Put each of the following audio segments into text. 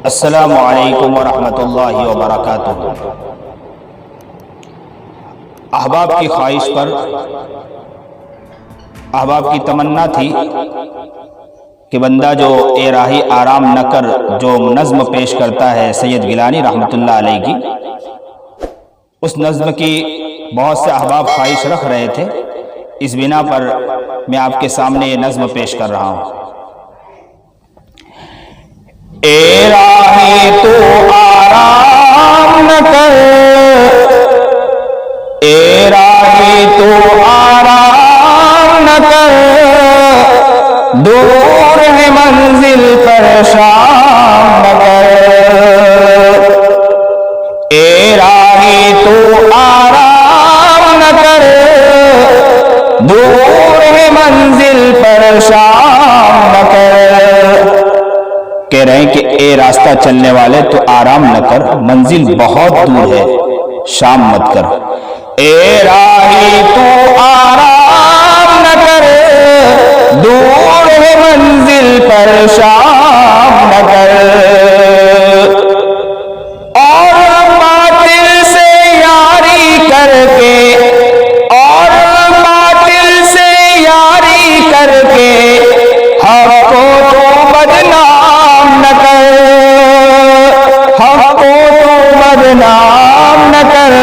السلام علیکم ورحمۃ اللہ وبرکاتہ۔ احباب کی خواہش پر احباب کی تمنا تھی کہ بندہ جو اے راہی آرام نہ کر جو نظم پیش کرتا ہے سید گیلانی رحمۃ اللہ علیہ کی، اس نظم کی بہت سے احباب خواہش رکھ رہے تھے، اس بنا پر میں آپ کے سامنے یہ نظم پیش کر رہا ہوں۔ اے راہی تو آرام نہ کر، اے راہی تو آرام نہ کر، دور ہے منزل پر شام نہ کر۔ اے راہی تو آرام نہ کر، دور ہے منزل پر شام نہ کر۔ کہہ رہے ہیں کہ اے راستہ چلنے والے تو آرام نہ کر، منزل بہت دور ہے، شام مت کر۔ اے راہی تو آرام نہ کر، دور ہے منزل پر شام نہ کر۔ اور باطل سے یاری کر کے، اور باطل سے یاری کر کے، حق کو تو بدنام نہ کر، حق کو تو بدنام نہ کر،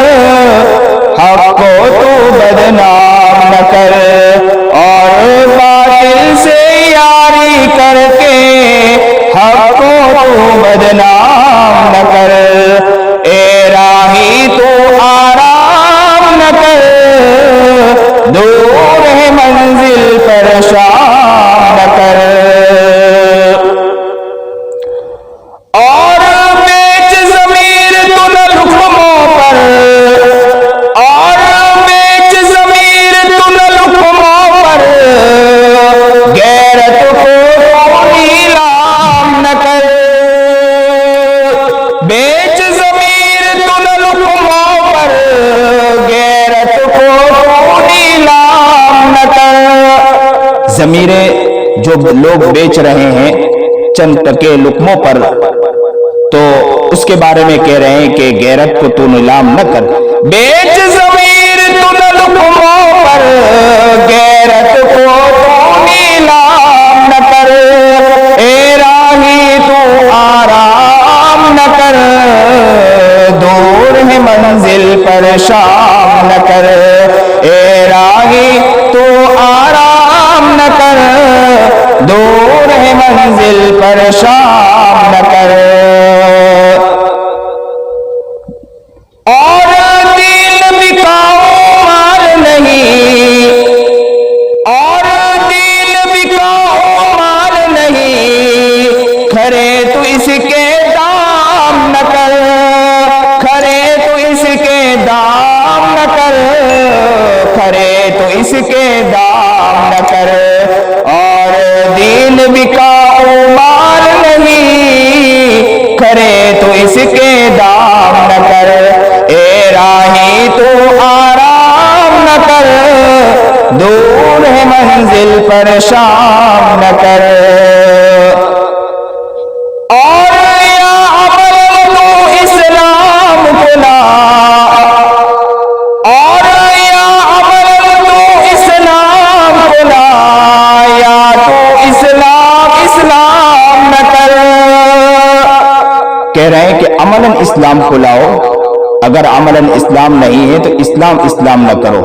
حق کو تو بدنام نہ کر۔ اور باطل سے یاری کر کے حق کو تو بدنام نہ کر۔ اے راہی تو آرام نہ کر، دور ہے منزل پر شام نہ کر۔ اور بیچ ضمیر تو نہ لقموں پر، اور بیچ ضمیر تو نہ لقموں پر، غیرت کو نیلام نہ کر۔ بیچ ضمیر تو نہ لقموں پر، غیرت کو نیلام نہ کر۔ ضمیریں جو لوگ بیچ رہے ہیں چند ٹکے لقموں پر، تو اس کے بارے میں کہہ رہے ہیں کہ غیرت کو تو نیلام نہ کر۔ بیچ ضمیر تو نہ لقموں پر، غیرت کو تو نیلام نہ کر۔ اے راہی تو آرام نہ کر، دور ہے منزل پر شام نہ کر۔ اے راہی تو آرام نہ کر، دور ہے منزل پر شام نہ کر۔ اور دین بکاؤ مال نہیں، اور دین بکاؤ مال نہیں، کھرے تو اس کے دام نہ کر، کھرے تو اس کے دام نہ کر، کھرے تو اس کے دام نہ کر۔ اور دین بکاؤ مال نہیں، کھرے تو اس کے دام نہ کر۔ اے راہی تو آرام نہ کر، دور ہے منزل پر شام نہ کر۔ اور یا عمل تو اسلام کو لا، اور یا عمل تو اسلام کو لا، یا تو اسلام نہ کر۔ کہہ رہے ہیں کہ عملاً اسلام کو لاؤ، اگر عملاً اسلام نہیں ہے تو اسلام نہ کرو۔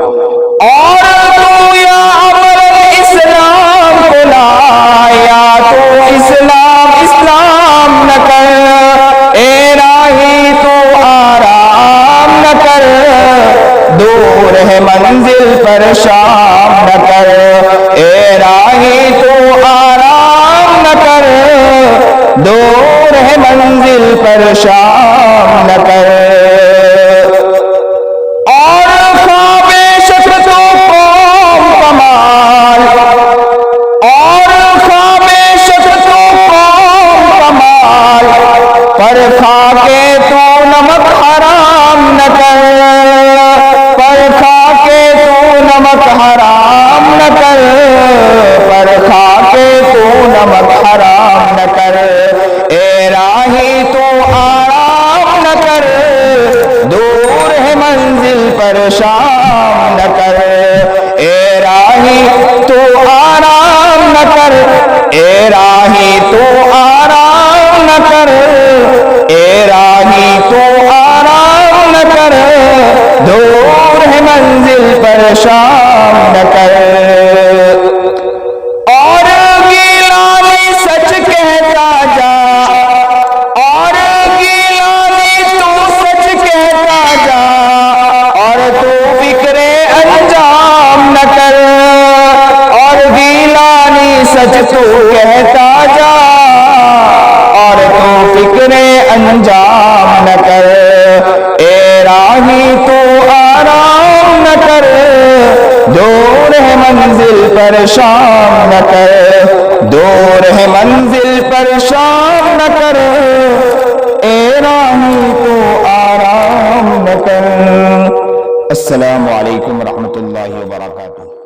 اور تو یا عملاً اسلام کو لا، یا تو اسلام نہ کر۔ اے راہی تو آرام نہ کر، دور ہے منزل پر شام نہ کر۔ اے راہی تو آرام نہ کر، دور ہے منزل پر شام نہ کر۔ اور خواب شکر تو قوم کمال، اور خواب شکر تو قوم کمال، پر کھا کے تو نمک حرام نہ کر، پر کھا کے تو نمک حرام نہ کر، پر کھا کے تو نمک حرام نہ کر۔ اے راہ راہی تو آرام نہ کر، دور ہے منزل پر شام نہ کر، اے راہی تو آرام نہ کر، اے راہی تو آرام نہ کر، اے راہی تو آرام نہ کر، دور ہے منزل پر شام نہ کر۔ اور گیلانی سچ کہتا جا، اور گیلانی تو سچ کہتا جا، اور تو فکر انجام نہ کر، اور گیلانی سچ تو کہتا جا، اور تو فکر انجام نہ کر، اے راہی تو آرام نہ کر، دور ہے منزل پر شام نہ کر، دور ہے منزل پر شام نہ کر، اے راہی تو آرام نہ کر۔ السلام علیکم ورحمۃ اللہ وبرکاتہ۔